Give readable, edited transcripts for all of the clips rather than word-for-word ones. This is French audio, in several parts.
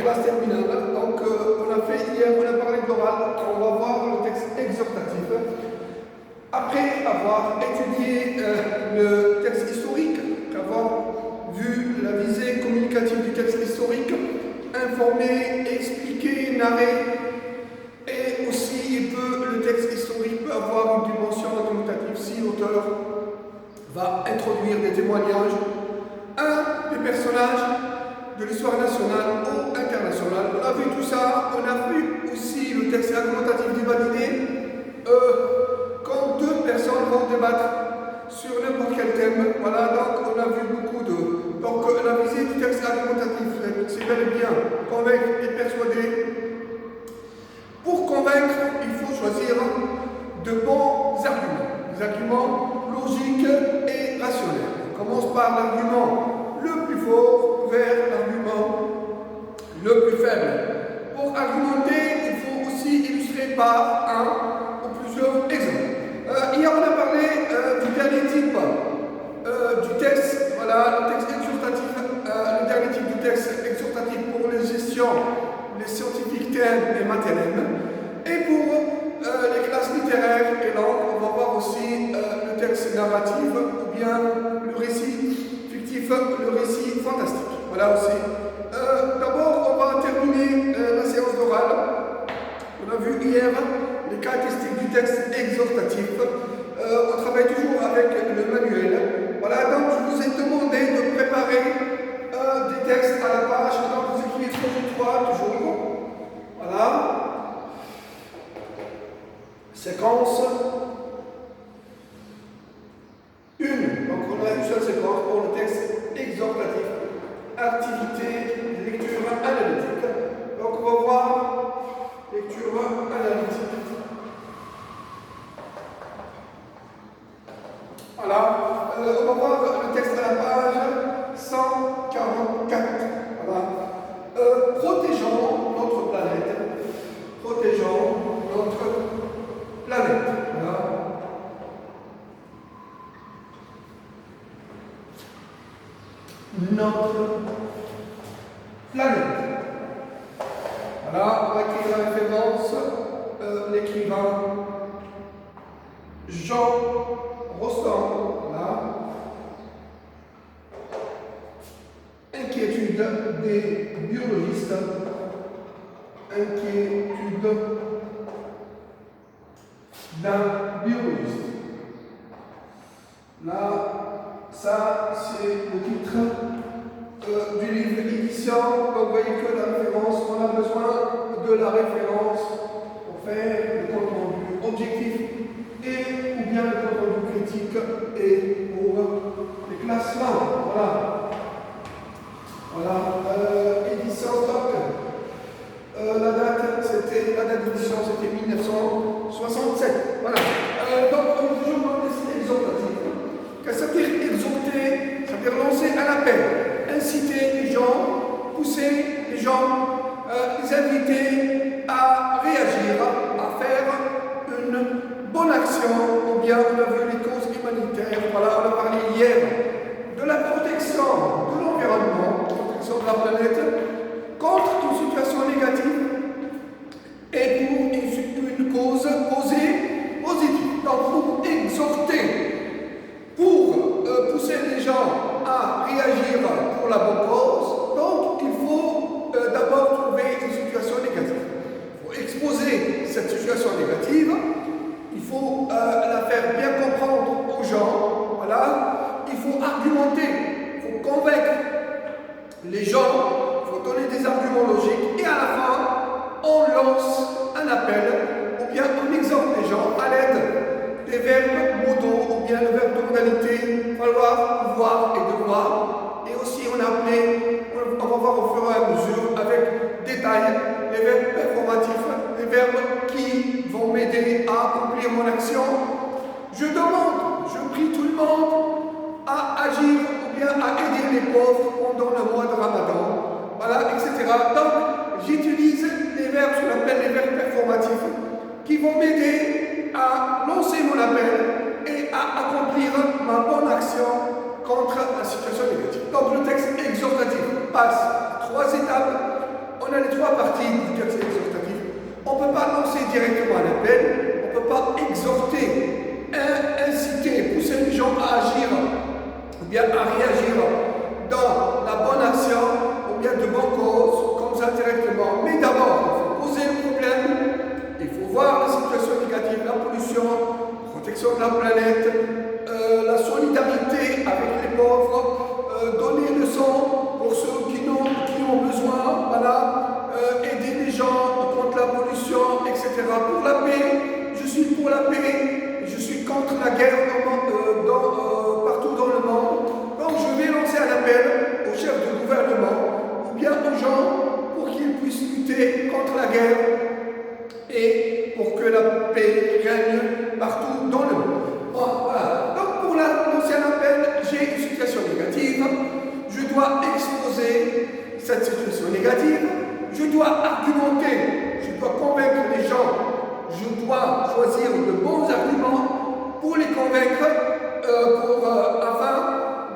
classe terminale. Donc, on a fait hier, on a parlé de l'oral, on va voir le texte exhortatif. Après avoir étudié le texte historique, avoir vu la visée communicative du texte historique, informer, expliquer, narrer, et aussi le texte historique peut avoir une dimension argumentative si l'auteur va introduire des témoignages, des personnages de l'histoire nationale ou internationale. On a vu tout ça, on a vu aussi le texte argumentatif débat d'idées, quand deux personnes vont débattre sur n'importe quel thème. Voilà, donc on a vu beaucoup de... Donc la visée du texte argumentatif, c'est bel et bien convaincre et persuader. Pour convaincre, il faut choisir de bons arguments, des arguments logiques et rationnels. On commence par l'argument le plus fort vers l'argument le plus faible. Pour argumenter, il faut aussi illustrer par un ou plusieurs exemples. Hier, on a parlé du dernier type du texte, voilà, le texte exhortatif, le dernier type du texte exhortatif pour les gestions, les scientifiques thèmes et matériels. Et pour les classes littéraires et langues, on va voir aussi le texte narratif ou bien le récit fictif, le récit fantastique. Voilà aussi. D'abord, on va terminer la séance d'oral. On a vu hier les caractéristiques du texte exhortatif. On travaille toujours avec le manuel. Voilà, donc je vous ai demandé de préparer des textes à la page. Donc vous écrivez 3 toujours. Voilà. Séquence 1. Donc on a une seule séquence pour le texte exhortatif. Activité, lecture analytique. Donc on va voir lecture analytique. Voilà. On va voir le texte à la page 144. Voilà. Protégeons notre planète. Protégeons notre planète. Voilà. Notre planète. Voilà, on va écrire la référence, l'écrivain Jean Rostand. Voilà. Inquiétude des biologistes. Inquiétude d'un biologiste. Là, ça, c'est le titre du livre édition. Donc, vous voyez que la référence, on a besoin de la référence pour faire le compte rendu objectif et ou bien le compte rendu critique et pour les classements. Voilà. Voilà. Édition stock. La date d'édition, c'était 1967. Voilà. Donc, toujours dans le texte exhortatif. Qu'est-ce que ça veut dire exhorter? Ça veut dire lancer un appel, inciter les gens, pousser les gens, les inviter à réagir, à faire une bonne action, ou bien on a vu les causes humanitaires. Voilà, on a parlé hier de la protection de l'environnement, protection de la planète, contre une situation négative et pour une cause positive. Donc, pour exhorter, pour pousser les gens à réagir pour la bonne cause, donc il faut d'abord trouver une situation négative. Il faut exposer cette situation négative, il faut la faire bien comprendre aux gens, voilà. Il faut argumenter, il faut convaincre les gens, il faut donner des arguments logiques et à la fin, on lance un appel ou bien on exhorte les gens à l'aide des verbes modaux ou bien le verbe de modalité, falloir, pouvoir et devoir. Et aussi on a appelé, on va voir au fur et à mesure avec détail les verbes performatifs, les verbes qui vont m'aider à accomplir mon action. Je demande, je prie tout le monde à agir ou bien à aider les pauvres pendant le mois de Ramadan, voilà, etc. Donc j'utilise les verbes, ce qu'on appelle les verbes performatifs, qui vont m'aider à lancer mon appel et à accomplir ma bonne action contre la situation négative. Donc le texte exhortatif passe 3 étapes. On on a les trois parties du texte exhortatif. On ne peut pas lancer directement un appel, on ne peut pas exhorter, inciter, pousser les gens à agir, ou bien à réagir dans la bonne action, ou bien de bonne cause, comme ça directement. Mais d'abord, il faut poser le problème, il faut voir la situation négative, la pollution, la protection de la planète, la solidarité avec les pauvres, donner le sang pour ceux qui ont besoin, voilà, aider les gens contre la pollution, etc. Pour la paix, je suis pour la paix, je suis contre la guerre partout dans le monde. Donc je vais lancer un appel aux chefs de gouvernement, ou bien aux gens, pour qu'ils puissent lutter contre la guerre et pour que la paix règne partout dans le monde. Bon, voilà. Donc pour lancer un appel, j'ai une situation négative, je dois exposer cette situation négative, je dois argumenter, je dois convaincre les gens, je dois choisir de bons arguments pour les convaincre, afin,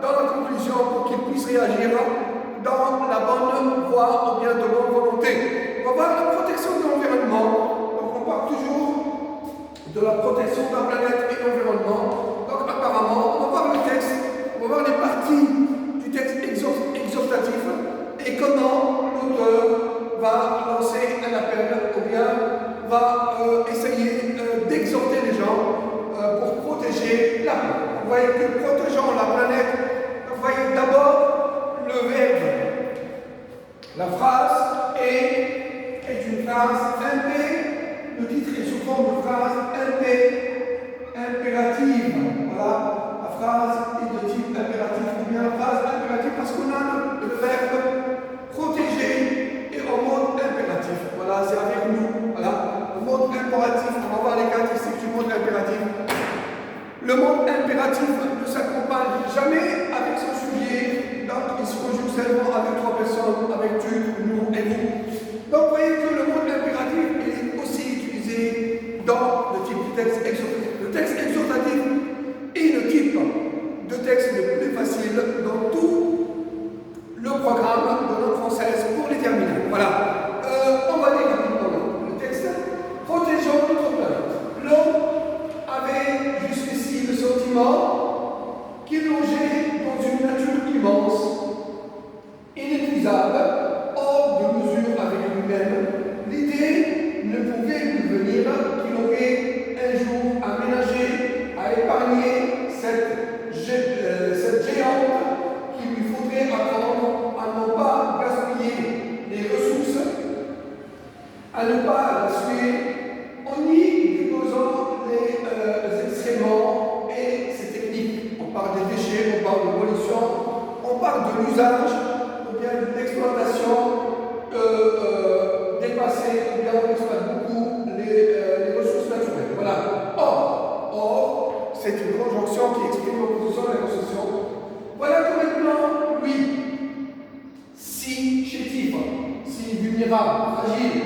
dans la conclusion, pour qu'ils puissent réagir dans la bonne voie ou bien de bonne volonté. On va voir la protection de l'environnement. Donc on parle toujours de la protection de la planète et de l'environnement. Donc apparemment, on va voir le texte, on va voir les parties du texte exhortatif et comment l'auteur va lancer un appel ou bien va essayer d'exhorter les gens pour protéger la planète. Vous voyez que protégeant la planète, vous voyez d'abord le verbe. La phrase est une phrase MP. Le titre est sous forme de phrase impérative. Voilà, la phrase est de type impératif ou bien la phrase impérative parce qu'on a le verbe protéger et en mode impératif. Voilà, c'est avec nous. Voilà, le mode impératif, on va voir les caractéristiques du mode impératif. Le mode impératif ne s'accompagne jamais avec son sujet, donc il se conjugue seulement avec trois personnes, avec tu, nous et vous. Donc vous voyez que le mode impératif est aussi utilisé dans le type de texte exhortatif. Le texte exhortatif est le type de texte le plus facile dans tout le programme de langue française pour les terminales. Voilà. On va lire rapidement le texte. Protégeons notre planète. L'homme avait jusqu'ici le sentiment qu'il logeait dans une nature immense, inépuisable, hors de mesure avec lui-même. L'idée ne pouvait lui venir qu'il aurait un jour aménagé, à épargner cette géante qu'il lui faudrait apprendre à ne pas gaspiller les ressources, à ne pas la suer, en y déposant les excréments et ses techniques. On parle des déchets, on parle de pollution, on parle de l'usage, ou bien de l'exploitation dépassée, ou bien on exploite beaucoup les ressources naturelles. Voilà. Or, c'est une conjonction qui exprime l'opposition à la concession. Voilà que maintenant, lui, si chétif, si vulnérable, fragile,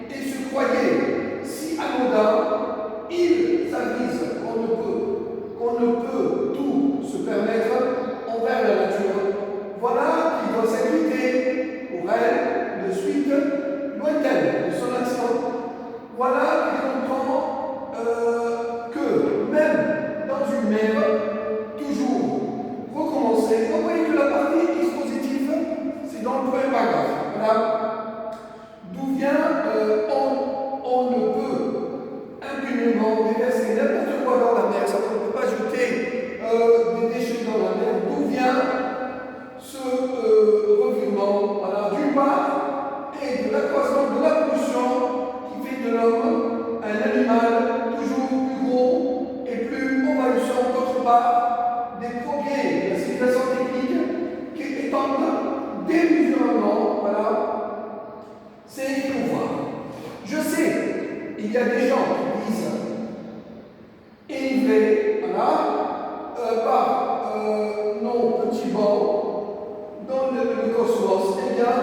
et se croyait si anodin, il s'avise qu'on ne peut tout se permettre envers la nature. Voilà qui doit s'inquiéter pour elle de suite lointaine de son action. Voilà qui comprend que même dans une mer, toujours recommencer. Vous voyez que la partie dispositive, c'est dans le premier paragraphe. Voilà. D'où vient on ne peut impunément déverser n'importe quoi dans la mer, ça on ne peut pas jeter des déchets dans la mer. D'où vient ce revirement? Voilà, d'une part, et de l'accroissement de la pollution qui fait de l'homme un animal toujours plus gros et plus envahissant. D'autre part, des progrès de la civilisation technique qui étendent démesurément, voilà, c'est pouvoir. Je sais, il y a des gens qui disent élever, voilà, par nos petits bancs dans le cosmos. Eh bien,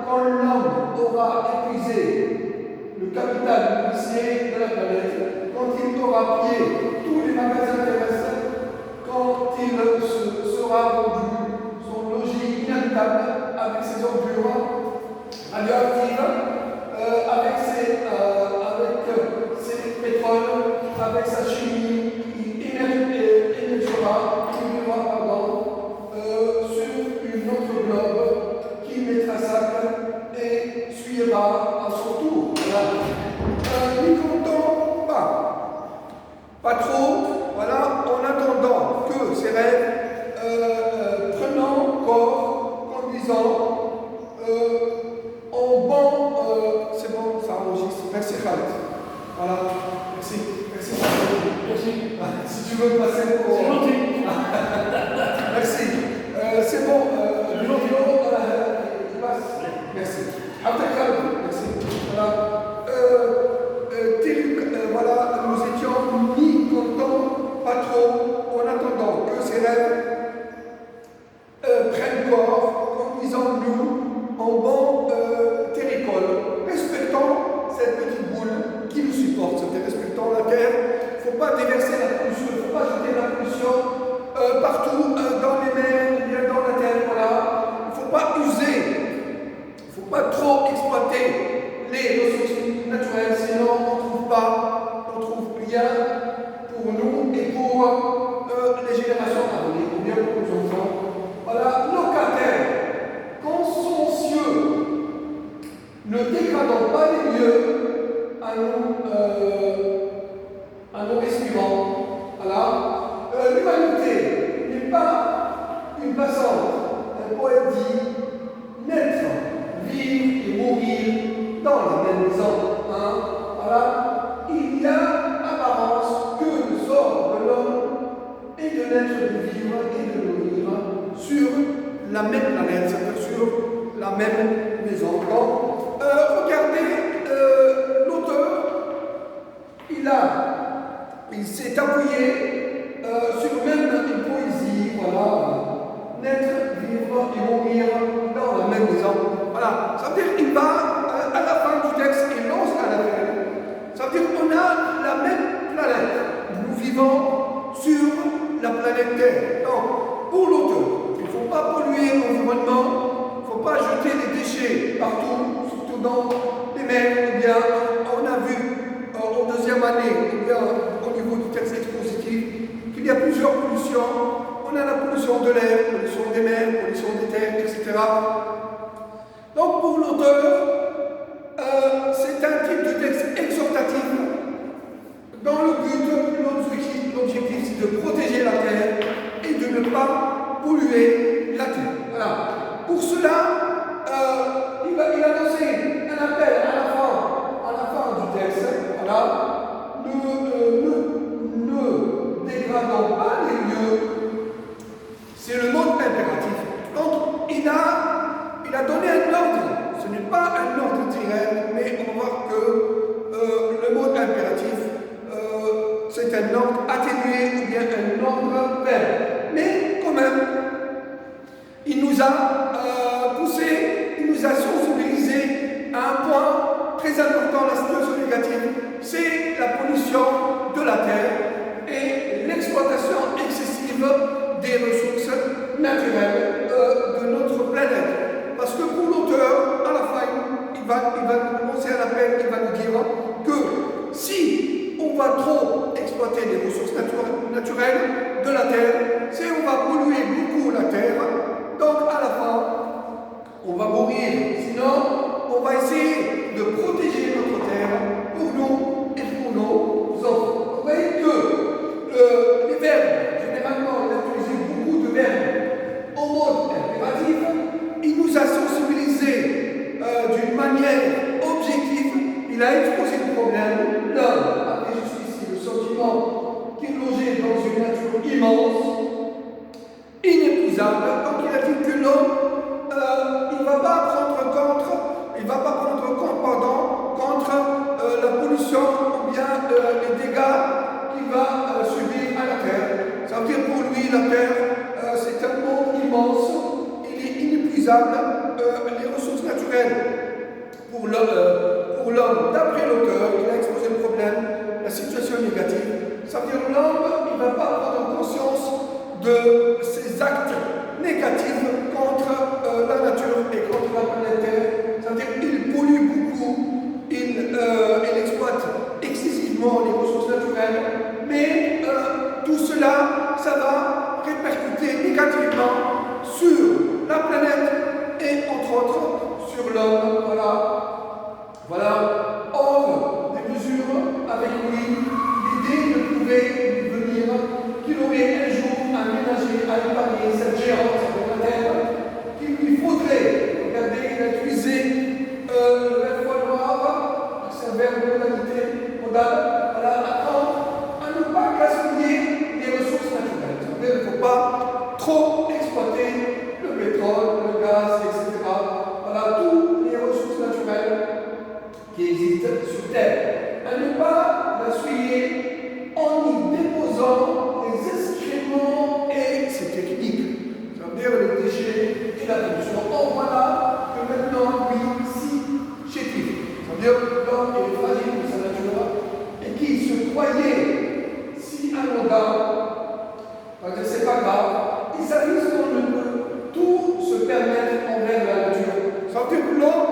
quand l'homme aura épuisé le capital policier de la planète, quand il aura pillé tous les magasins terrestres, quand il sera rendu son logis inhabitable avec ses ordures radioactives, avec sa chimie, il émergera, sur une autre globe qui mettra sac et suivra à son tour. Voilà. N'y comptons pas trop, voilà, en attendant que ces rêves prenant corps, conduisant en bon, c'est bon, ça enregistre. Merci Khaled. Voilà, merci. Merci. Si tu veux passer pour. C'est gentil. Merci. C'est bon. Il passe. Merci. Merci. Voilà. Voilà, nous étions ni contents, pas trop, en attendant que ces rêves prennent corps, conduisant-nous en bon terricole, respectant cette petite boule qui nous supporte, c'est-à-dire respectant la terre. Il ne faut pas déverser la pollution, il ne faut pas jeter la pollution partout dans les mers, bien dans la terre, voilà. Il ne faut pas user, il ne faut pas trop exploiter les ressources naturelles, sinon on ne trouve rien pour nous et pour les générations à venir, ou bien pour nos enfants. Voilà, locataires, consciencieux, ne dégradons pas les lieux à nos respirants. Voilà. L'humanité n'est pas une passante. Un poète dit naître, vivre et mourir dans la même maison. Hein? Voilà. Il y a apparence que le sort de l'homme est de naître, de vivre et de mourir sur la même planète, c'est-à-dire sur la même maison. Donc, regardez l'auteur, il s'est appuyé sur même une poésie, voilà, naître, vivre et mourir dans la même maison. Voilà, ça veut dire qu'il va à la fin du texte, il lance un appel. Ça veut dire qu'on a la même planète, nous vivons sur la planète Terre. Donc, pour l'auteur, il ne faut pas polluer l'environnement, il ne faut pas jeter des déchets partout, surtout dans les mers. Eh bien, on a vu en deuxième année, eh bien, au niveau du texte expositif, qu'il y a plusieurs pollutions. On a la pollution de l'air, pollution des mers, pollution des terres, etc. Donc, pour l'auteur, c'est un type de texte exhortatif dans le but, l'objectif, c'est de protéger la terre et de ne pas polluer la terre. Voilà. Pour cela, il a lancé un appel à la fin du texte. Voilà. Ne dégradons pas les lieux. C'est le mot impératif. Donc, il a donné un ordre. Ce n'est pas un ordre direct, mais on voit que le mot impératif, c'est un ordre atténué ou bien un ordre verbe. Mais quand même, il nous a poussé, il nous a sensibilisé à un point très important, la situation négative, c'est la pollution de la terre et l'exploitation excessive des ressources naturelles de notre planète. Parce que pour l'auteur, à la fin, il va lancer un appel, il va nous dire que si on va trop exploiter les ressources naturelles de la terre, c'est on va polluer beaucoup la terre, donc à la fin, on va mourir. Sinon, on va essayer de protéger notre terre pour nous et pour nos enfants. Vous voyez que les verbes, généralement, on a utilisé beaucoup de verbes en mode impératif. Il nous a sensibilisés d'une manière objective. Il a exposé le problème. L'homme avait jusqu'ici le sentiment qu'il logeait dans une nature immense, inépuisable. Donc il a dit que l'homme, il ne va pas prendre compte contre la pollution ou bien les dégâts qu'il va subir à la terre. Ça veut dire pour lui, la terre, c'est un monde immense, il est inépuisable. Les ressources naturelles pour l'homme, d'après l'auteur, il a exposé le problème, la situation négative. Ça veut dire que l'homme, il ne va pas prendre conscience de ses actes négatifs contre la nature et contre la planète Terre. Ça veut dire qu'il pollue beaucoup, il exploite excessivement les ressources naturelles. impacter négativement sur la planète et entre autres sur l'homme. Voilà. Or, des mesures avec lui, l'idée ne pouvait lui venir qu'il aurait un jour aménagé à épargner cette géante de la Terre, qu'il lui faudrait, regardez, il a utilisé le verbe noir, c'est un verbe de modalité modale, apprendre à ne pas gaspiller les ressources naturelles. Il ne faut pas trop exploiter le pétrole, le gaz, etc. Toutes les ressources naturelles qui existent sur Terre. À ne pas la souiller en y déposant les excréments et ses techniques. Ça veut dire les déchets et la pollution. Or voilà que maintenant, lui, si chétif. Ça veut dire que l'homme est fragile de sa nature et qu'il se croyait si anodin, parce que c'est pas grave, il s'avise qu'on ne peut tout se permettre envers la nature. Ça veut dire que l'homme,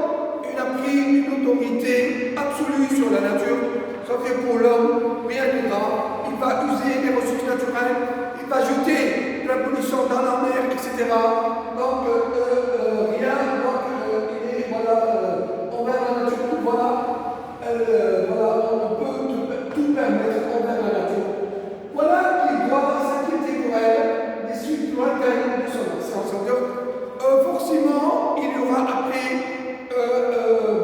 il a pris une autorité absolue sur la nature. Ça veut dire pour l'homme, rien de grave. Il va user les ressources naturelles, il va jeter de la pollution dans la mer, etc. Donc, rien, donc, il est, envers la nature, on peut tout permettre envers la nature. Voilà qu'il doit s'inquiéter pour elle des suites lointaines de son existence. Forcément, il y aura après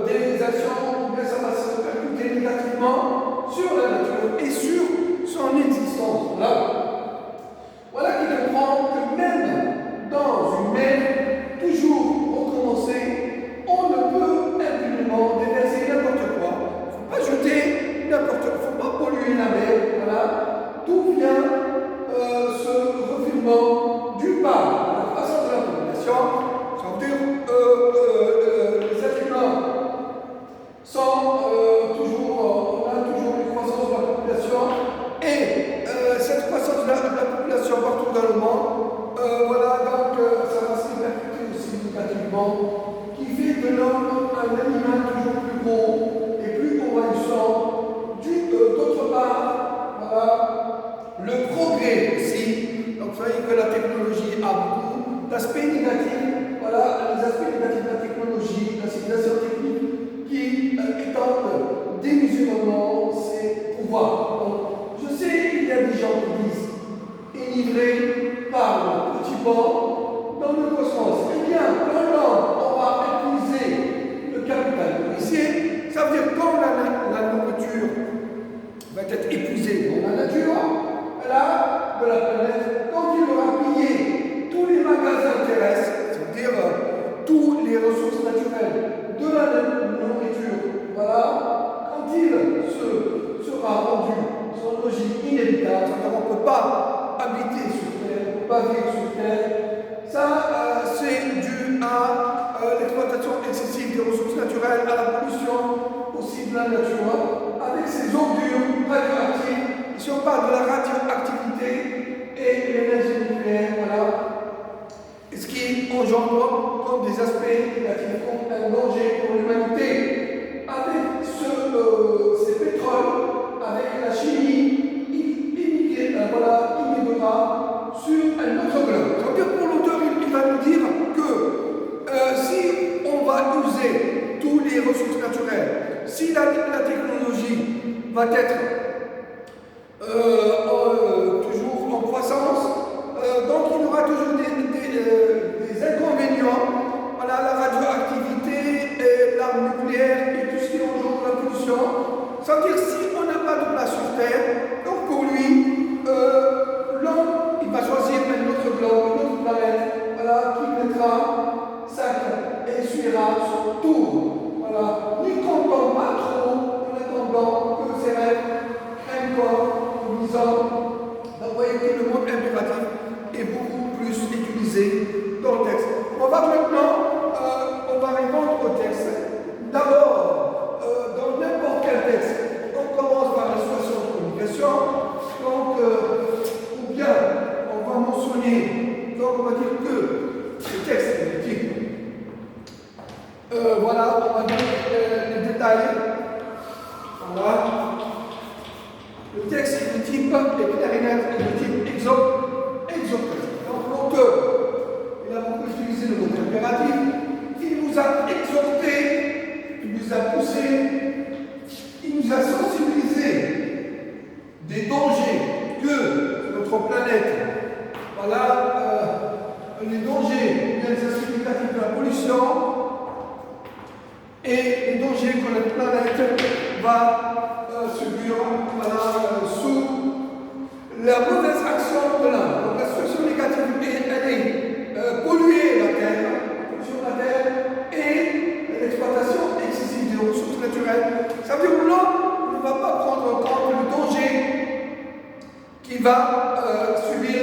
des actions, mais ça va se répercuter négativement sur la nature et sur son existence. Voilà qui comprend que même dans une mer, toujours recommencer, on ne peut impunément déverser n'importe quoi. Il ne faut pas jeter n'importe quoi, il ne faut pas polluer la mer. D'où vient ce refoulement d'une part de la croissance de la population. Ça veut dire les êtres humains sont toujours, on a toujours une croissance de la population et cette croissance de la population partout dans le monde, donc ça va se répercuter aussi négativement, qui fait de l'homme un animal toujours plus gros et plus envahissant. D'autre part, le progrès aussi. Donc vous voyez que la technologie a beaucoup d'aspects négatifs. Les aspects négatifs de la technologie, la civilisation technique qui étendent démesurément ses pouvoirs. Donc, je sais qu'il y a des gens qui disent enivrés par le petit banc dans le cosmos. Eh bien, quand l'homme aura épuisé le capital policier, ça veut dire que quand la nourriture va être épuisée dans la nature, de la planète, quand il aura pillé tous les magasins terrestres, c'est-à-dire toutes les ressources naturelles de la nourriture, quand il sera rendu son logique inévitable, c'est-à-dire on ne peut pas habiter sur Terre, on ne peut pas vivre sur Terre, ça c'est dû à l'exploitation excessive des ressources naturelles, à la pollution aussi de la nature, avec ces ordures radioactives. Si on parle de la radioactivité et l'énergie nucléaire, ce qui engendre comme des aspects négatifs, comme un danger pour l'humanité. Avec ces pétroles, avec la chimie, il immigrera sur un autre globe. C'est-à-dire pour l'auteur, il va nous dire que si on va user toutes les ressources naturelles, si la technologie va être toujours en croissance, donc il y aura toujours des inconvénients. La radioactivité, l'arme nucléaire et tout ce qui engendre la pollution. Ça veut dire si on n'a pas de place sur Terre, donc pour lui, l'homme, il va choisir un autre globe, une autre planète, qui mettra sac et essuiera son tour. N'y comptant pas trop, en attendant que ses rêves craignent corps, disant, vous voyez que le mot impératif est beaucoup plus utilisé dans le texte. On va maintenant répondre au texte. D'abord, dans n'importe quel texte, on commence par la situation de communication. Donc, ou bien, on va mentionner, donc on va dire que le texte est du type. On va dire les détails. Le texte est du type, les clarinettes est du type exotatif. Donc, pollution et les dangers que la planète va subir sous la mauvaise action de l'homme. Donc la situation négative, elle est polluer la Terre, et l'exploitation excessive des ressources naturelles. Ça veut dire que l'homme ne va pas prendre en compte le danger qu'il va subir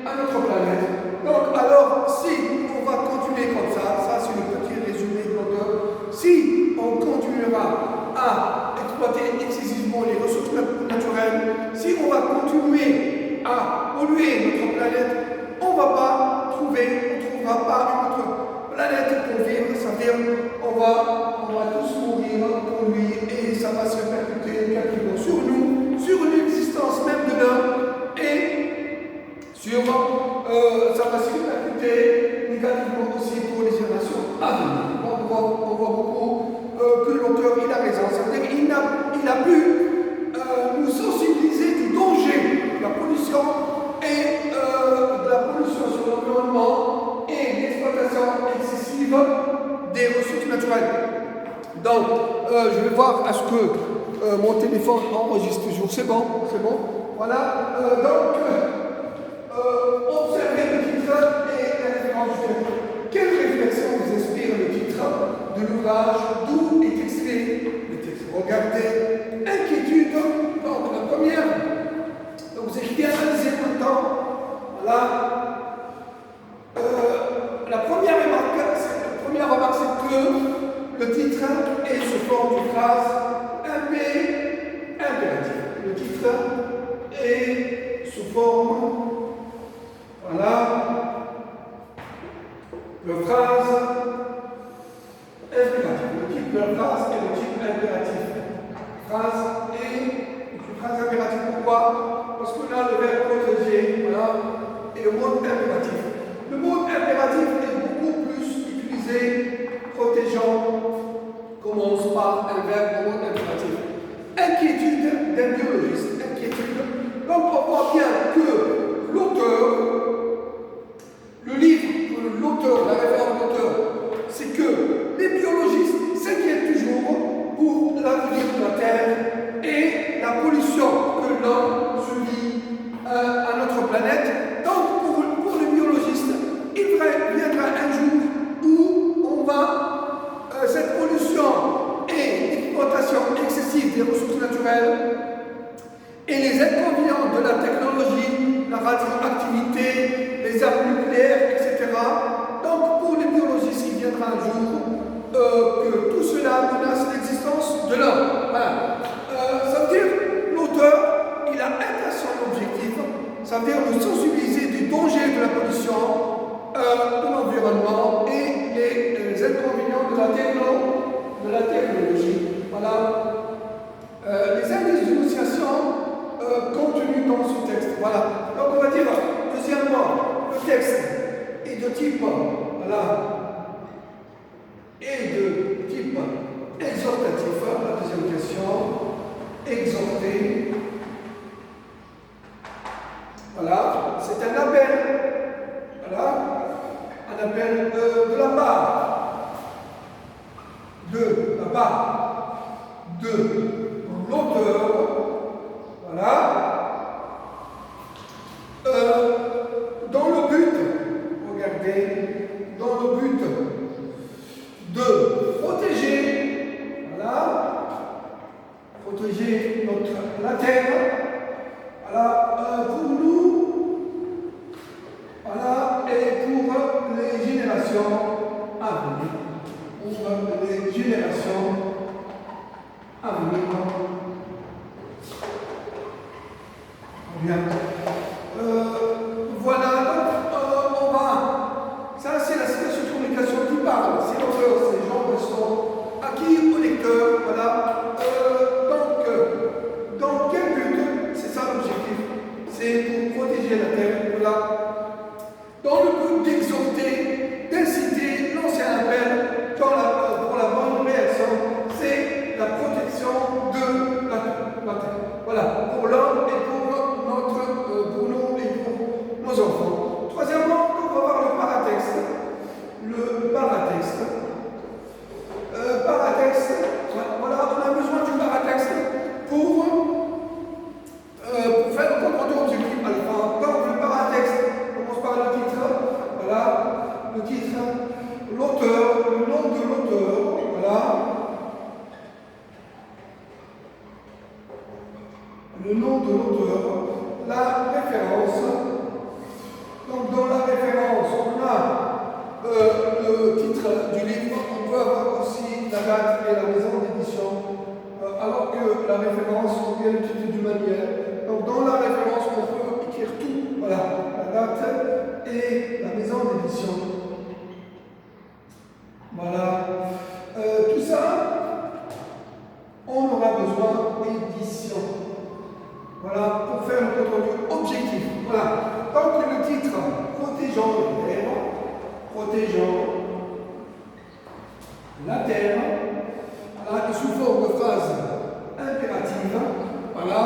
à notre planète. Donc, alors, si on va continuer comme ça c'est le petit résumé de l'auteur, si on continuera à exploiter excessivement les ressources naturelles, si on va continuer à polluer notre planète, on ne trouvera pas une autre planète pour vivre, c'est-à-dire on va tous mourir pour lui et ça va se répercuter négativement sur nous, sur l'existence même de l'homme et ça va se répercuter négativement aussi pour les générations à venir. On voit beaucoup que l'auteur il a raison, c'est-à-dire qu'il a pu nous sensibiliser du danger de la pollution et de la pollution sur l'environnement et l'exploitation excessive des ressources naturelles. Donc, je vais voir est-ce que mon téléphone enregistre toujours. C'est bon. Voilà. Observez le titre et la référence du thème. Quelle réflexion vous inspire le titre de l'ouvrage? D'où est extrait le texte? Regardez, inquiétude. Donc, la première. Donc, vous écrivez analyser maintenant. Voilà. La première remarque, c'est que le titre est sous forme de phrase impérative. Le titre est sous forme, de phrase impérative. Le type de la phrase est le type impératif. Phrase est une phrase impérative. Pourquoi? Parce qu'on a le verbe protéger, et le mot impératif. Le mot impératif est beaucoup plus utilisé, protégeant, commence par un verbe, mot impératif. Inquiétude d'un biologiste. Inquiétude. Donc on voit bien que l'auteur, le livre que l'auteur, la référence de l'auteur, c'est que les biologistes s'inquiètent toujours pour l'avenir de la Terre et la pollution que l'homme subit à notre planète. Donc pour les biologistes, il viendra un jour où cette pollution et l'exploitation excessive des ressources naturelles et les inconvénients de la technologie, la radioactivité, les armes nucléaires, etc. Donc pour les biologistes, il viendra un jour que tout cela menace l'existence de l'homme. Voilà. Ça veut dire l'auteur, il a atteint son objectif, ça veut dire nous sensibiliser du danger de la pollution, de l'environnement et les inconvénients de la technologie. Voilà. Les indices d'énonciation contenus dans ce texte. Voilà. Donc on va dire, deuxièmement, le texte est de type, exhortatif. La deuxième question, exhorter. Voilà, c'est un appel. Un appel de la part de l'auteur. Dans le but, regardez, dans le but de protéger, protéger la Terre, pour nous, et pour les générations à venir. Bien. Voilà, donc ça c'est la situation de communication qui parle. C'est l'auteur, c'est Jean Bresson, acquis au lecteur. Voilà. Donc, dans quel but? C'est ça l'objectif. C'est pour protéger la Terre. Voilà. Dans le but d'exhorter, d'inciter l'ancien appel pour la bonne réaction, c'est la protection de la Terre. Voilà, pour l'homme et pour nous et pour nos enfants. nom de l'auteur, la référence. Donc dans la référence, on a le titre du livre, on peut avoir aussi la date et la maison d'édition, alors que la référence, on vient le titre du manuel. Donc dans la référence, on peut écrire tout. Voilà, la date et la maison d'édition. Voilà. Tout ça, on aura besoin d'édition. Voilà, pour faire le contenu objectif. Voilà. Donc le titre, protégeant la terre, protégeant la terre, voilà, sous forme de phrase impérative. Voilà,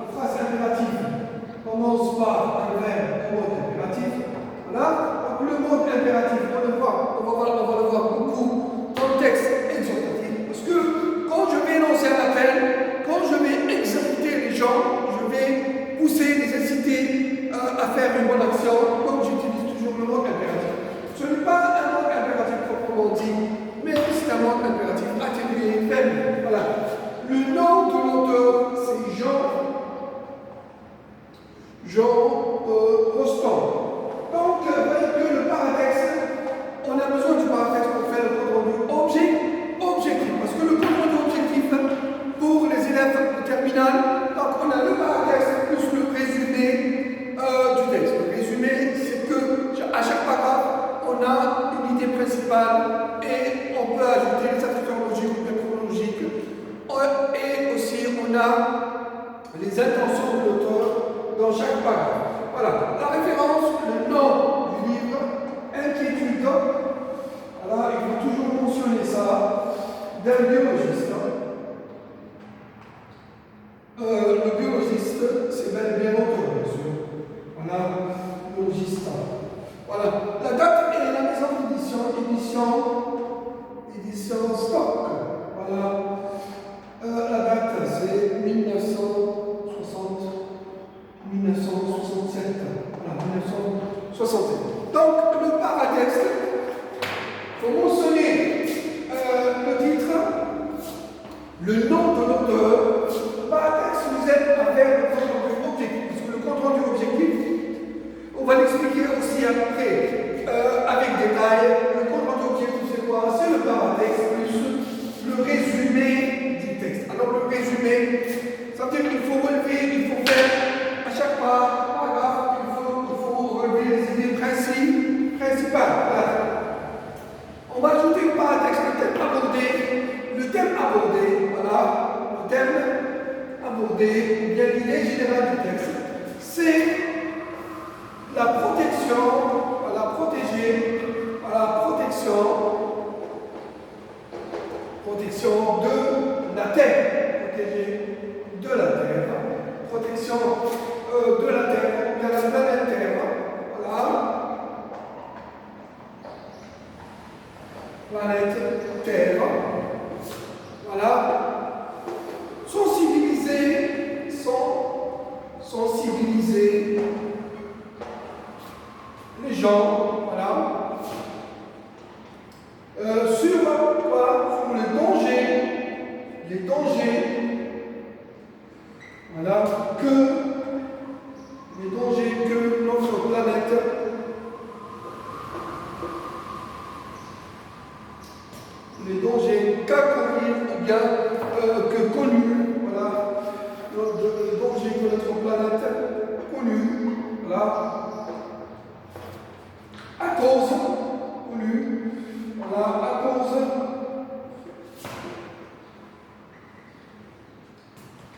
une phrase impérative commence par un verbe au mode impératif. Voilà, donc le mode impératif, on va le voir beaucoup dans le texte exhortatif. Parce que quand je vais lancer un appel, quand je vais exhorter les gens, je vais pousser, les inciter à faire une bonne action, donc j'utilise toujours le mode impératif. Ce n'est pas un mode impératif proprement dit, mais c'est un mode impératif atténué, faible. Voilà. Le nom de l'auteur, c'est Jean Rostand. Donc, vous voyez que le paratexte, on a besoin du paratexte pour faire le compte rendu objectif. Parce que le compte rendu objectif, pour les élèves de terminale, donc on a le paratexte plus le résumé du texte. Le résumé, c'est que à chaque paragraphe, on a une idée principale et on peut ajouter les attributions logiques ou chronologiques. Et aussi, on a les intentions de l'auteur dans chaque paragraphe. Voilà, la référence, le nom du livre, inquiétude. Voilà, il faut toujours mentionner ça, d'un biologiste. Le biologiste, c'est bien l'auteur, bien sûr. Voilà, biologiste. Voilà, la date et la maison édition stock. Voilà, la date, c'est 1967. Voilà, 1967. Donc, le paratexte, il faut mentionner le titre, le nom de l'auteur. Le paratexte nous aide à faire le compte rendu objectif. Parce que le compte rendu objectif, on va l'expliquer aussi après, avec détail. Le compte rendu objectif, c'est quoi? C'est le paratexte plus le résumé du texte. Alors, le résumé, ça veut dire qu'il faut relever, il faut faire à chaque paragraphe, il faut relever les idées principales. Voilà. On va ajouter au paratexte le thème abordé. Le thème abordé, voilà, le thème abordé, ou bien l'idée générale du texte, c'est la protection, voilà, protéger, voilà, protection de la terre, protéger de la terre, protection de la terre, de la planète Terre, voilà, planète Terre, voilà, sensibiliser les gens, voilà, sur quoi? Sur les dangers, voilà, les dangers que notre planète qu'a connu ou bien que connu, voilà, les dangers que notre planète a connu, voilà, à cause, connu, voilà, à cause,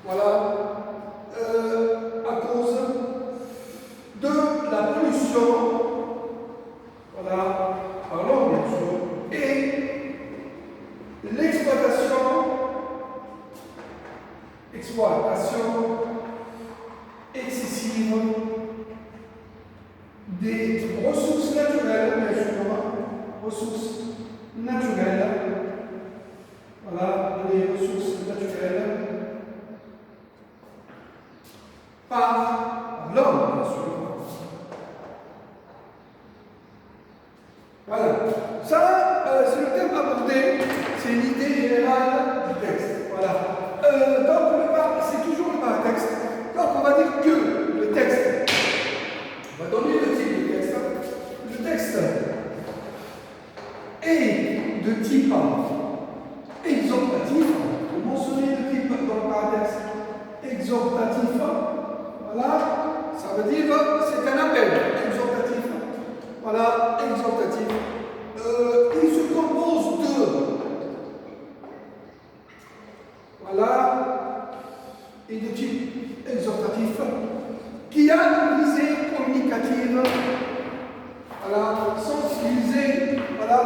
voilà, à cause de la pollution, voilà, par l'homme bien sûr, et exploitation excessive des ressources naturelles, bien sûr, ressources naturelles, voilà, les ressources naturelles, par l'homme, bien sûr. Voilà. Ça, c'est le thème abordé, c'est l'idée générale du texte. Voilà. Donc, c'est toujours le paratexte. Quand exhortatif. Voilà, ça veut dire c'est un appel exhortatif. Voilà, exhortatif. Il se compose de, voilà, et de type exhortatif, qui a une visée communicative, voilà, sensibilisée, voilà,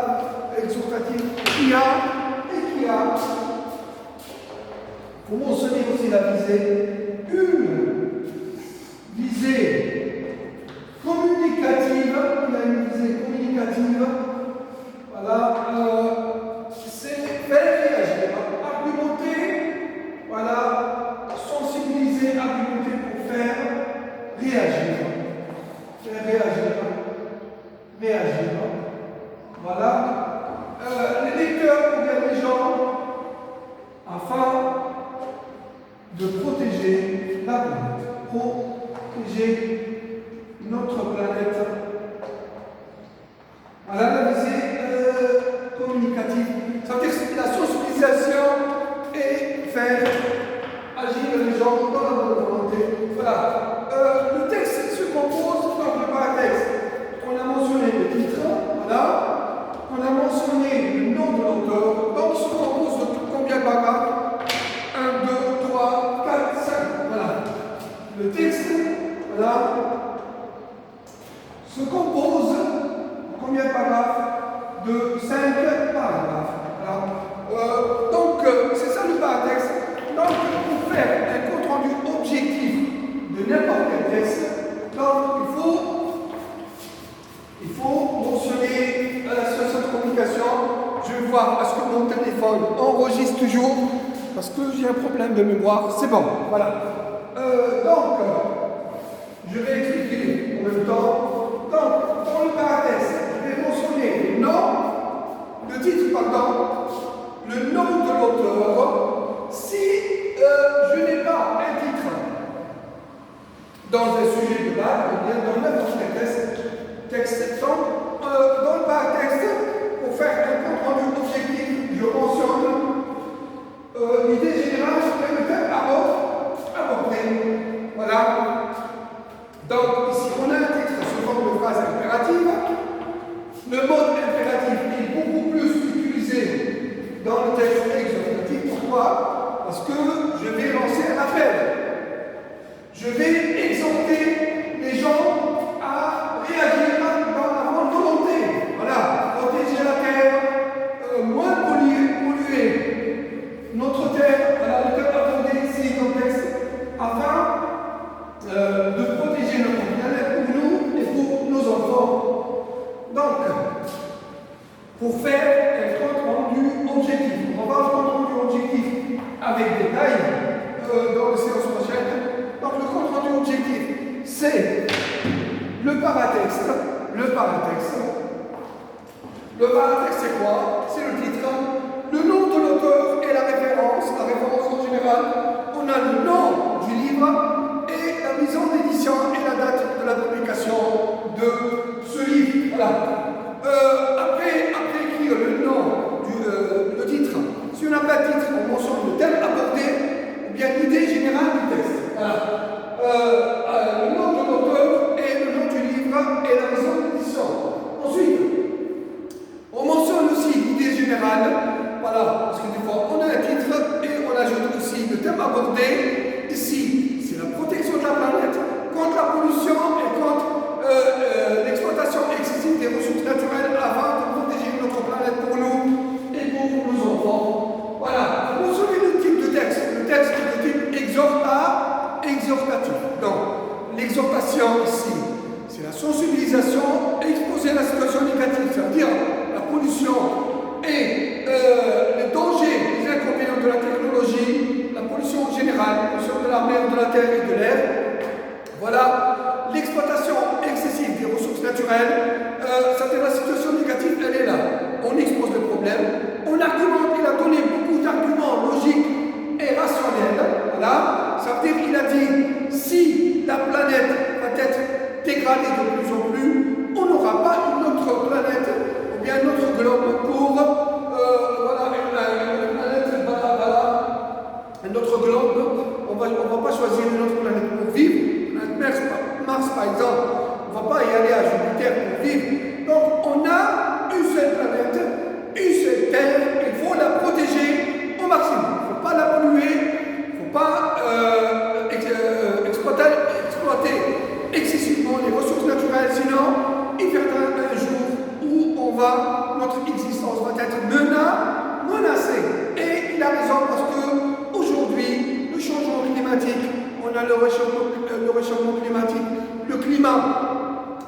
exhortatif, qui a, pour mentionner aussi la visée, une visée communicative, il a une visée communicative, voilà, c'est faire réagir, argumenter, voilà, sensibiliser, argumenter pour faire réagir, voilà. Les lecteurs ou bien les gens, afin de protéger la planète, protéger notre planète. Voilà la visée communicative. Ça veut dire que la sensibilisation et faire agir les gens dans la bonne volonté. Voilà. Le texte se compose par un texte. On a mentionné le titre, voilà. On a mentionné le nom de l'auteur. Donc, se compose de combien de paragraphes? 1, 2, 3, 4, 5. Voilà. Le texte, voilà, se compose de combien de paragraphes? De 5 paragraphes. Voilà. Donc, c'est ça le paratexte. Donc, pour faire un compte rendu objectif de n'importe quel texte, donc il faut mentionner la situation de communication. Je vais voir, est-ce que mon téléphone enregistre toujours? Parce que j'ai un problème de mémoire. C'est bon, voilà. Donc, je vais expliquer en même temps. Donc, dans le paratexte, je vais mentionner le titre, le nom de l'auteur. Si je n'ai pas un titre dans un sujet de base, ou bien dans n'importe quel texte, dans le paratexte, pour faire un compte rendu objectif, je mentionne l'idée générale et le thème abordé. Voilà. Donc, ici, on a un titre sous forme de phrase impérative. Le mode impératif est beaucoup plus utilisé dans le texte exhortatif. Pourquoi? Parce que je vais lancer un appel. Je vais exhorter les gens à réagir dans la bonne volonté. Voilà, protéger la terre, moins polluer notre terre, voilà, le thème abordé ici dans le texte, afin de protéger notre planète pour nous et pour nos enfants. Donc, pour faire un compte rendu objectif, on va voir le compte rendu objectif avec détail dans la séance prochaine. Donc, le compte rendu objectif, c'est le paratexte. Le paratexte, c'est quoi? C'est le titre, le nom de l'auteur et la référence. La référence en général, on a le nom du livre et la maison d'édition et la date de la publication de ce livre. Voilà. Après écrire le nom, le titre, si on n'a pas de titre, on mentionne le thème abordé ou bien l'idée générale du texte. Voilà. Le nom de l'auteur et le nom du livre et la maison d'édition. Ensuite, on mentionne aussi l'idée générale. Voilà, parce que des fois, on a un titre et on ajoute aussi le thème abordé. Ici, c'est la protection de la planète contre la pollution et contre l'exploitation excessive des ressources naturelles afin de protéger notre planète pour nous et pour nos enfants. Voilà, on mentionne le type de texte. Le texte est de type exhortatif. Donc, l'exhortation ici, c'est la sensibilisation, exposer la situation négative, c'est-à-dire la pollution et les dangers, les inconvénients de la technologie, la pollution en général, la pollution de la mer, de la terre et de l'air. Voilà, l'exploitation excessive des ressources naturelles, c'est-à-dire la situation négative, elle est là. On expose le problème, on argumente, il a donné beaucoup d'arguments logiques et rationnels. Voilà, ça veut dire qu'il a dit, si la planète va être dégradée de plus en plus, on n'aura pas une autre planète, ou bien un autre globe pour, voilà, une planète, voilà, un autre globe, on va pas choisir une Mars, par exemple. On ne va pas y aller à Jupiter pour vivre. Donc, on a une seule planète, une seule Terre, il faut la protéger au maximum. Il ne faut pas la polluer, il ne faut pas exploiter excessivement les ressources naturelles, sinon il viendra un jour où notre existence va être menacée. Et il a raison parce qu'aujourd'hui, le changement climatique, on a le réchauffement climatique, le climat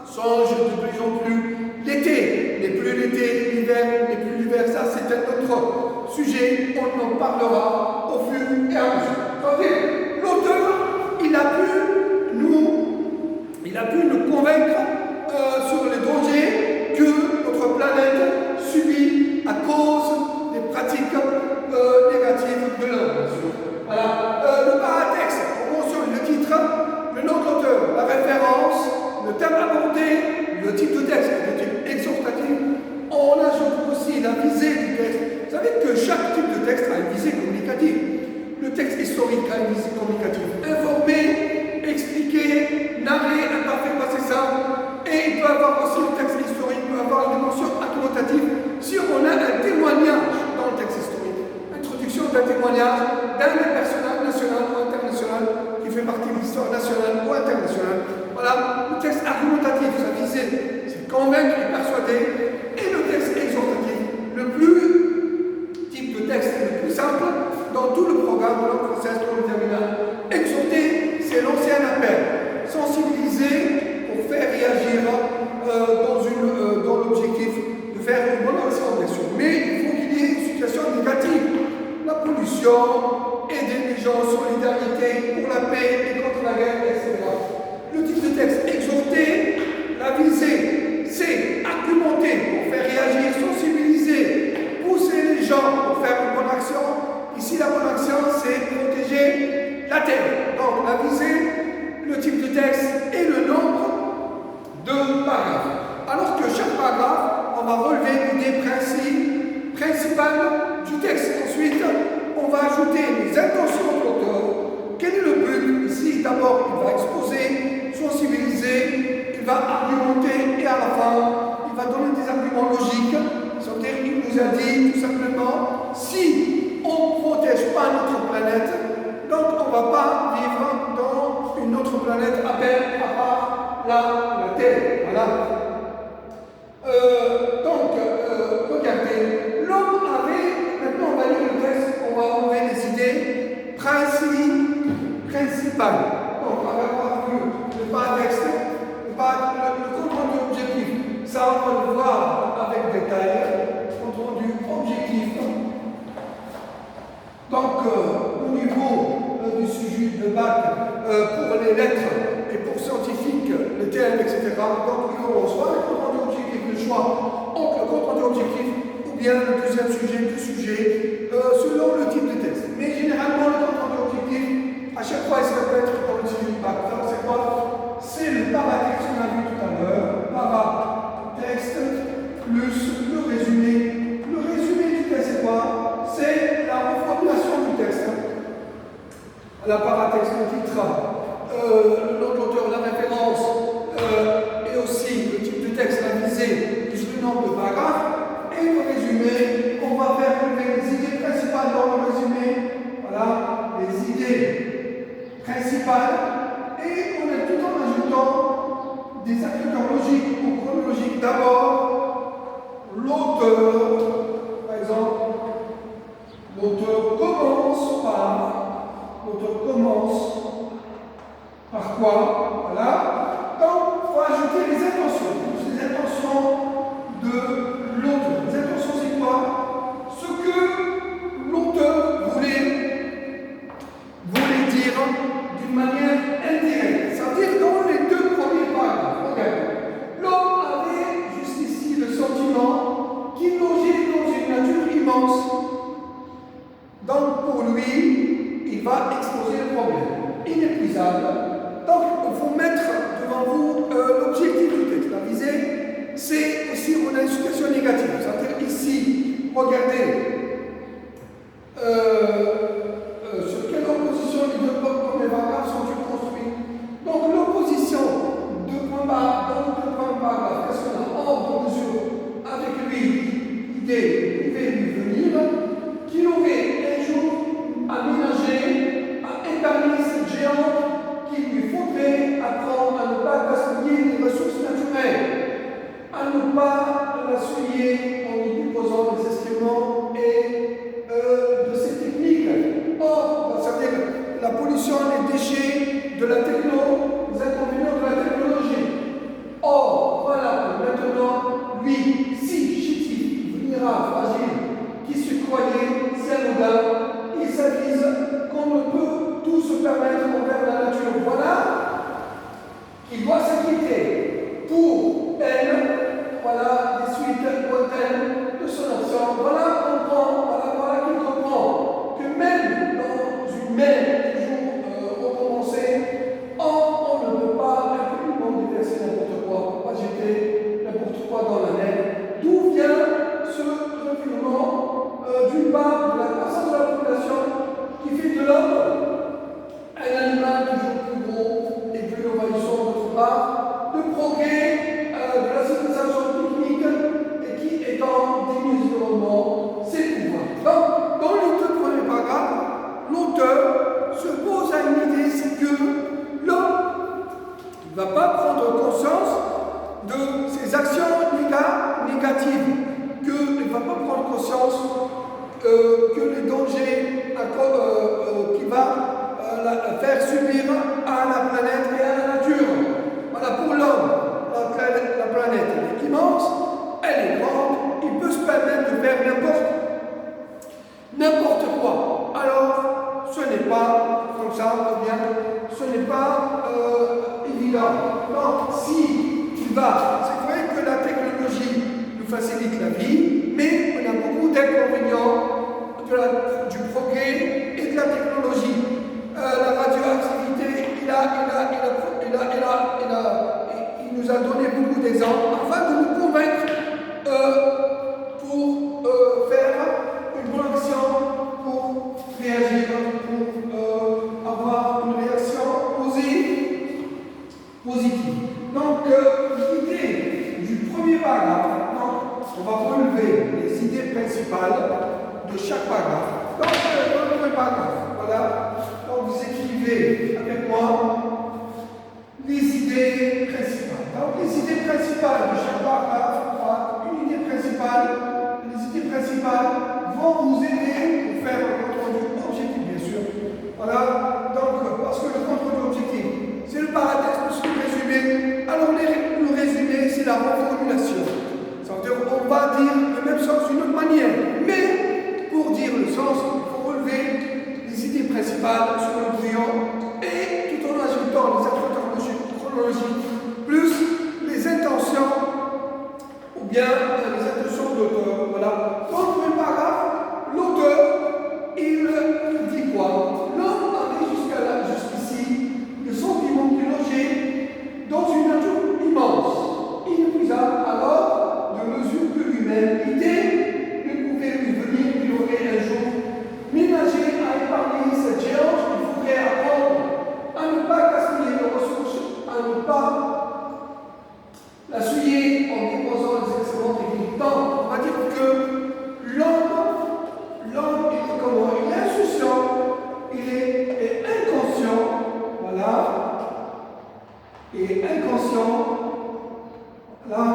change de plus en plus. L'été n'est plus l'été, l'hiver n'est plus l'hiver, ça c'est un autre sujet, on en parlera au fur et à mesure. L'auteur, il a pu nous convaincre sur les dangers que notre planète subit à cause des pratiques négatives de l'homme. Voilà. Le paratexte, on mentionne le titre, le nom de l'auteur, la référence, le thème abordé, le type de texte, le type exhortatif. On ajoute aussi la visée du texte. Vous savez que chaque type de texte a une visée communicative. Le texte historique a une visée communicative. Informer, expliquer, narrer un parfait passé simple. Et il peut avoir aussi le texte historique, peut avoir une dimension argumentative si on a un témoignage dans le texte historique. Introduction d'un témoignage d'un personnage national ou international qui fait partie de l'histoire nationale ou internationale. Voilà, le texte argumentatif, sa visée, c'est convaincre et persuader. Et le texte exhortatif, type de texte le plus simple dans tout le programme de langue française pour le terminal. Exhorter, c'est l'ancien appel. Sensibiliser pour faire réagir dans l'objectif de faire une bonne action, bien sûr. Mais il faut qu'il y ait une situation négative. La pollution, aider les gens, solidarité pour la paix et contre la guerre, etc. Le type de texte exhorter, la visée, c'est argumenter pour faire réagir, sensibiliser, pousser les gens pour faire une bonne action. Ici, la bonne action, c'est protéger la terre. Donc, la visée, le type de texte et le nombre de paragraphes. Alors que chaque paragraphe, on va relever l'idée principale du texte. Ensuite, on va ajouter les intentions de l'auteur. Quel est le but? Ici, d'abord, il va exposer, sensibiliser, il va argumenter et à la fin, il va donner des arguments logiques. C'est-à-dire qu'il nous a dit tout simplement, si on ne protège pas notre planète, donc on ne va pas vivre dans une autre planète à part la Terre. Voilà. Regardez, l'homme avait, maintenant on va lire le texte, on va enlever les idées principales. Donc, on va avoir vu le paratexte, le compte rendu objectif. Ça, on va le voir avec détail. Compte rendu objectif. Donc, au niveau du sujet de bac, pour les lettres et pour scientifiques, les thèmes, etc. Donc, il y aura soit le compte rendu objectif, le choix entre le compte rendu objectif ou bien le deuxième sujet, deux sujets, selon le type de texte. Mais généralement, le compte rendu objectif, à chaque fois, il se répète dans le sujet du bac. Donc, c'est quoi? C'est le paratexte qu'on a vu tout à l'heure. Paratexte plus le résumé. Le résumé du texte, c'est quoi? C'est la reformulation du texte. La paratexte, le titre, le nom de l'auteur, la référence, et aussi le type de texte, la visée, plus le nombre de paragraphes. Et le résumé, on va faire les idées principales dans le résumé. Voilà, les idées principales. Et on est tout en ajoutant des acteurs logiques ou chronologiques. D'abord, l'auteur, par exemple, l'auteur commence par quoi? Voilà. Donc, il faut ajouter les intentions. Les intentions de l'auteur. Les intentions, c'est quoi? Ce que l'auteur voulait dire d'une manière indirecte. C'est-à-dire dans les deux premiers paragraphes. Regardez. L'homme avait jusqu'ici le sentiment qu'il logeait dans une nature immense. Donc pour lui, il va exposer le problème. Inépuisable. Donc il faut mettre devant vous l'objectif du texte. La visée, c'est aussi on a une situation négative. C'est-à-dire ici, regardez, sur quelle opposition les deux premiers paragraphes sont-ils construits? Donc l'opposition d'accord. Donc, si tu vas, c'est vrai que la technologie nous facilite la vie, mais on a beaucoup d'inconvénients du progrès et de la technologie. La radioactivité, il nous a donné beaucoup d'exemples afin de nous convaincre pour faire une bonne action, pour réagir, pour avoir une réaction positive. Donc, l'idée du premier paragraphe, on va relever les idées principales de chaque paragraphe. Donc, dans le premier paragraphe, voilà. Donc, vous écrivez avec moi les idées principales. Donc, les idées principales de chaque paragraphe, une idée principale, les idées principales vont vous aider pour faire un compte-rendu objectif, bien sûr. Voilà. Donc, parce que le compte-rendu objectif, c'est le paradoxe plus le résumé. Alors, le résumé, c'est la reformulation. Ça veut dire qu'on va dire le même sens d'une autre manière. Mais, pour dire le sens, il faut relever les idées principales sur le brouillon et tout en ajoutant les attributs chronologiques, plus les intentions ou bien les intentions de l'auteur. Voilà. Dans le premier paragraphe, l'auteur, il dit quoi? L'homme avait jusqu'ici le sentiment qu'il logeait dans une nature immense. Il épuisa alors de mesure que lui-même, l'idée ne pouvait lui venir qu'il aurait un jour ménagé à épargner cette géante. Il faudrait apprendre à ne pas gaspiller les ressources, à ne pas la souiller en déposant les excellents techniques. Donc, on va dire que l'homme est comment? Il est insouciant, il est inconscient, voilà, et inconscient, voilà,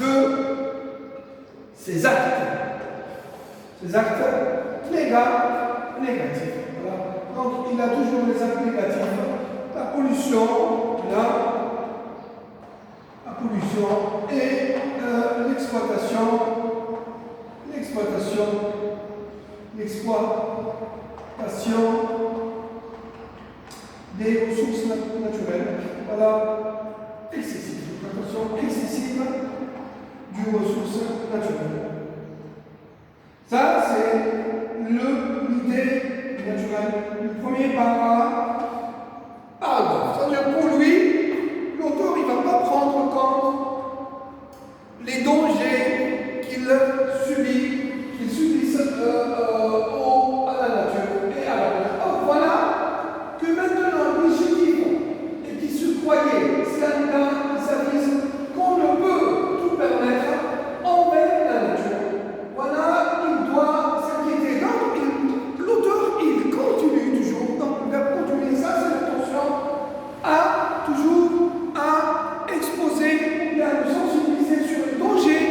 de ses actes négatifs. Voilà. Donc, il a toujours les actes négatifs. La pollution, là, la pollution et l'exploitation des ressources naturelles. Voilà, l'exploitation excessive des ressources naturelles. Ça, c'est l'idée naturelle. Le premier paragraphe. C'est-à-dire pour lui, l'auteur, il ne va pas prendre en compte les dangers qu'il subisse à la nature et à la terre. Alors voilà que maintenant l'objectif est qu'il se croyait, c'est un gars qui s'avise qu'on ne peut tout permettre envers la nature. Voilà, il doit s'inquiéter. Donc, l'auteur, il continue toujours. Donc, le verbe continuer, ça, c'est l'intention à exposer et à nous sensibiliser sur les dangers,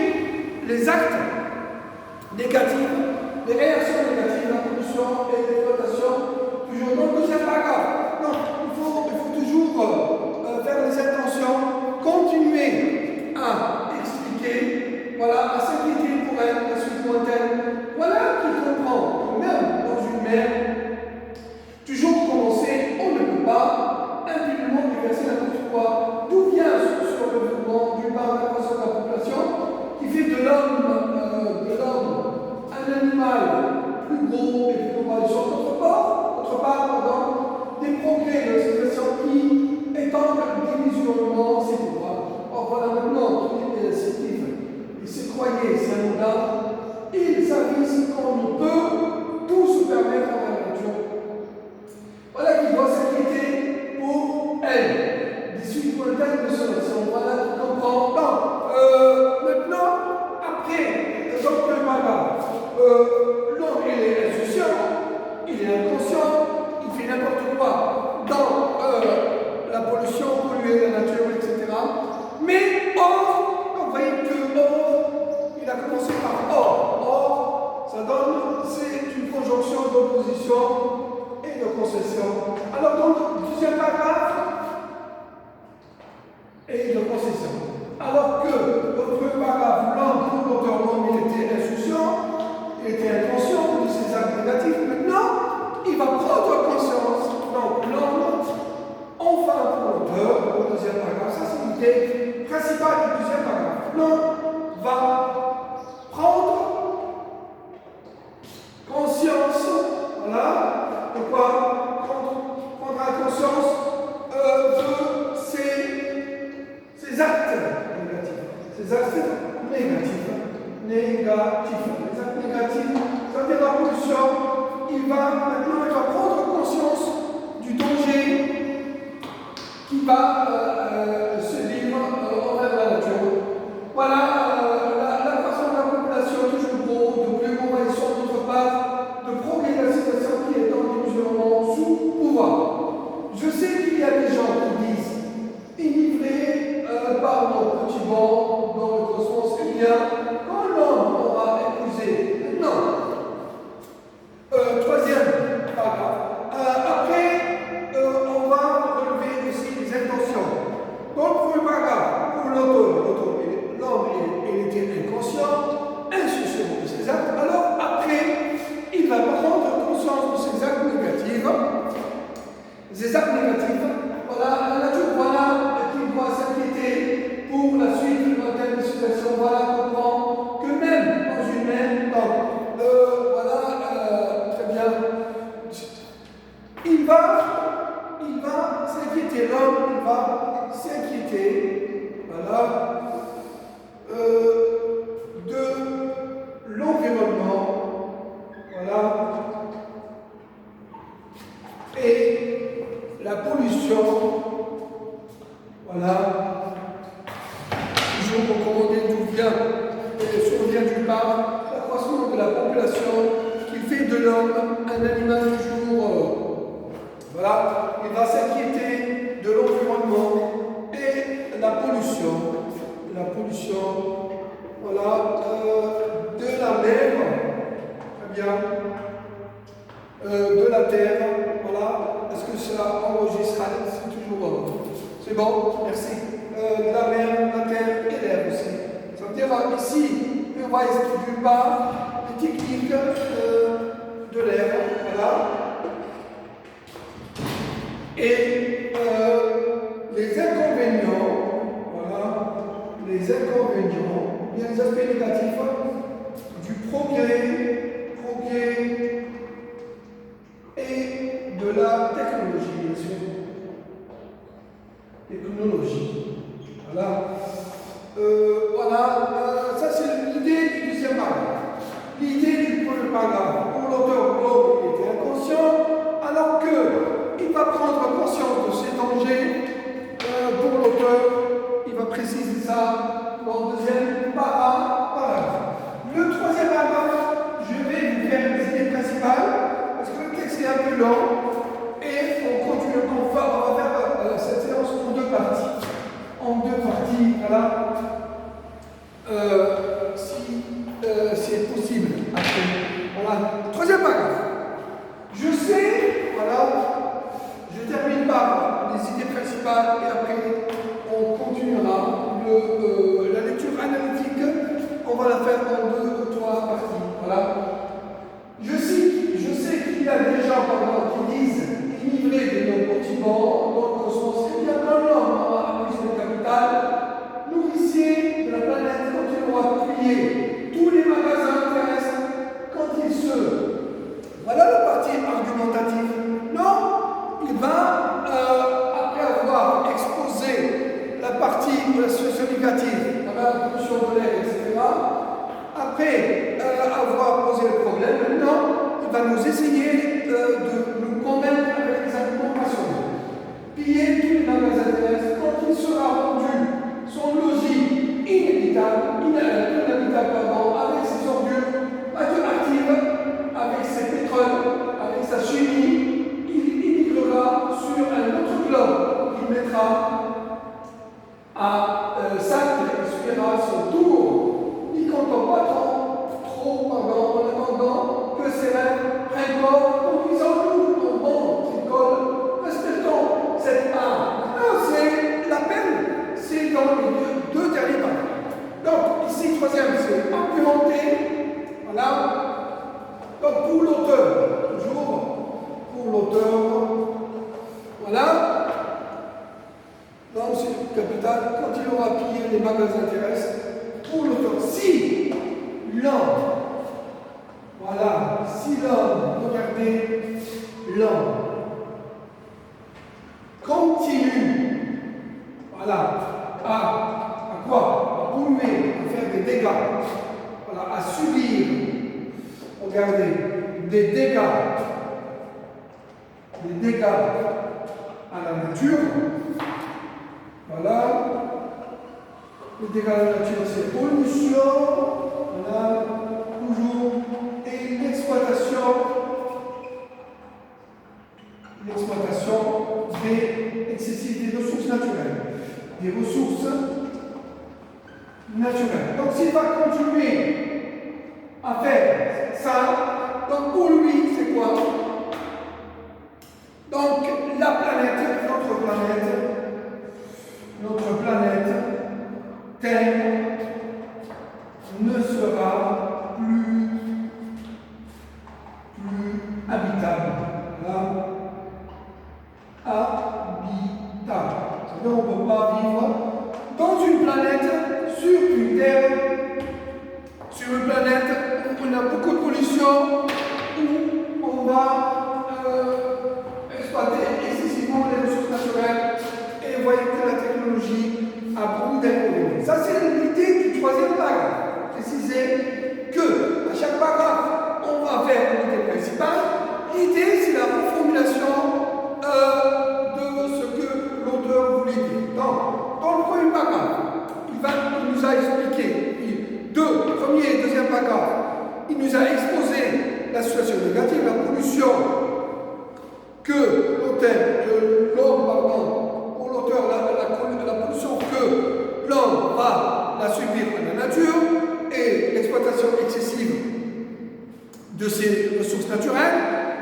les actes négatifs, les réactions négatives, la pollution et l'exploitation. Toujours dans le deuxième paragraphe. Donc, il faut toujours faire les intentions, continuer à expliquer, voilà, à s'inquiéter pour elle, la suite lointaine. Voilà qui comprend que même dans une mer, toujours commencer, on ne peut pas impunément déverser n'importe quoi. D'où vient ce développement d'une part de la croissance de la population qui fait de l'homme un animal plus gros et plus global sur d'autre part, des progrès de situation qui étendent démesurément ses pouvoirs. Or voilà maintenant qu'il est sensitif, il se croyait, c'est un gars, il s'avise qu'on ne peut tout se permettre en la nature. Voilà qu'il doit s'inquiéter pour elle, des suites lointaines de son action. Voilà qu'il comprend. Maintenant, après, donc le paragraphe, l'homme, il est insouciant, il est inconscient, il fait n'importe quoi dans la pollution, polluer la nature, etc. Mais or, vous voyez que or, il a commencé par or. Or, ça donne, c'est une conjonction d'opposition et de concession. Alors, dans le deuxième paragraphe, et de concession. Alors que le premier paragraphe, l'auteur, il était insouciant, il était inconscient de ses actes négatifs. Maintenant, il va prendre conscience. Donc, l'homme, enfin pour l'auteur, l'auteur, au deuxième paragraphe, ça c'est l'idée principale du deuxième paragraphe. L'homme va prendre conscience, voilà, de quoi? Prendra conscience de ses actes négatifs. Ces actes négatifs. Les actes négatifs, ça veut dire la pollution. Maintenant, il va prendre conscience du danger qui va se vivre envers la nature. Voilà la façon de la population, toujours gros, de plus envahissant d'autre part, de progrès de la situation qui est en musulmans sous pouvoir. Je sais qu'il y a des gens qui disent, enivrés par nos petits bancs dans le cosmos, il y a quand l'homme aura épousé. Non. Troisième paragraphe. Après, on va relever aussi les intentions. Donc, pour le paragraphe, pour l'homme, il était inconscient, insouciant de ses actes. Alors, après, il va prendre conscience de ses actes négatifs. Ces actes négatifs, voilà, la nature, voilà, qui doit s'inquiéter pour la suite de telle situation. Voilà, comprend que même dans une même, très bien, il va s'inquiéter, l'homme, il va s'inquiéter, voilà, de l'environnement, voilà, et la pollution, voilà, toujours recommandé d'où vient, du part, l'accroissement de la population qui fait de l'homme un animal toujours, voilà, il va s'inquiéter de l'environnement et la pollution, voilà, de la mer, très bien, de la terre, voilà. Est-ce que cela enregistre? C'est toujours. C'est bon, merci. De la mer, la terre et l'air aussi. Ça veut dire ici, on va expliquer d'une part les techniques de l'air, voilà. Et les inconvénients, voilà, les aspects négatifs du progrès et de la technologie. Voilà. Ça c'est l'idée du deuxième paragraphe. L'idée du premier paragraphe, pour l'auteur, il était inconscient, alors qu'il va prendre conscience de ces dangers. Pour l'auteur, il va préciser ça dans le deuxième paragraphe. Le troisième paragraphe, je vais vous faire les idées principales, parce que le texte est un peu long, et on continue, on va faire cette séance en deux parties. Voilà. Si c'est possible, après. Voilà. Troisième paragraphe. Je sais, voilà, je termine par les idées principales, et après, on continuera. La lecture analytique, on va la faire en 2 ou 3 parties. Voilà. Je sais qu'il y a des gens qui disent enivrés de nos bâtiments, dans le cosmos, et bien quand l'homme aura appris le capital, nourricier de la planète, quand il aura plié tous les magasins terrestres, quand il se. Voilà la partie argumentative. Non, il va, après avoir exposé la partie de la situation négative, la pollution de l'air, etc., après avoir posé le problème, maintenant, il va nous essayer de nous convaincre avec les arguments rationnels. Piller tous les magasins terrestres, quand il sera rendu son logis inhabitable, avec ses ordures radioactives, avec ses pétroles, avec sa chimie, il migrera sur un autre globe qu'il mettra à Sacre et suivra son tour, n'y comptant pas en attendant que ses rêves prennent corps, conduisant-nous au bon tricole, respectons cette art. Non, c'est la peine, c'est dans les deux derniers pas. Donc, ici, troisième, c'est argumenter, voilà. Donc, pour l'auteur, toujours, voilà. foncière capitale, quand il aura pillé les magasins terrestres, pour l'auteur. Si l'homme, voilà, si l'homme, regardez, l'homme continue, voilà, à quoi? À polluer, à faire des dégâts, voilà, à subir, regardez, des dégâts à la nature. Voilà. Les dégâts à la nature, c'est pollution, voilà, toujours, et l'exploitation excessive des ressources naturelles. Des ressources naturelles. Donc s'il va continuer à faire ça, donc pour lui, c'est quoi? Donc la planète, notre planète, Terre, ne sera plus habitable. Voilà. Habitable. C'est-à-dire on ne peut pas vivre dans une planète, sur une Terre, sur une planète où on a beaucoup de pollution, où on va exploiter excessivement les ressources naturelles, et vous voyez que la technologie a beaucoup d'inconvénients. Ça, c'est l'idée du troisième paragraphe. Préciser que à chaque paragraphe, on va faire l'idée principale. L'idée, c'est la reformulation de ce que l'auteur voulait dire. Donc, dans le premier paragraphe, il nous a expliqué, premier et deuxième paragraphe, il nous a exposé la situation négative, la pollution que pour l'auteur, la pollution que l'homme va la subir dans la nature et l'exploitation excessive de ses ressources naturelles,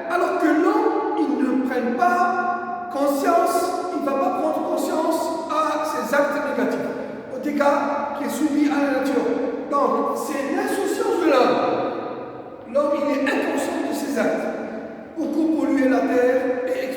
alors que l'homme, il ne prenne pas conscience, il ne va pas prendre conscience à ses actes négatifs, aux dégâts qu'il subit à la nature. Donc, c'est l'insouciance de l'homme. L'homme, il est inconscient de ses actes. Beaucoup polluer la terre et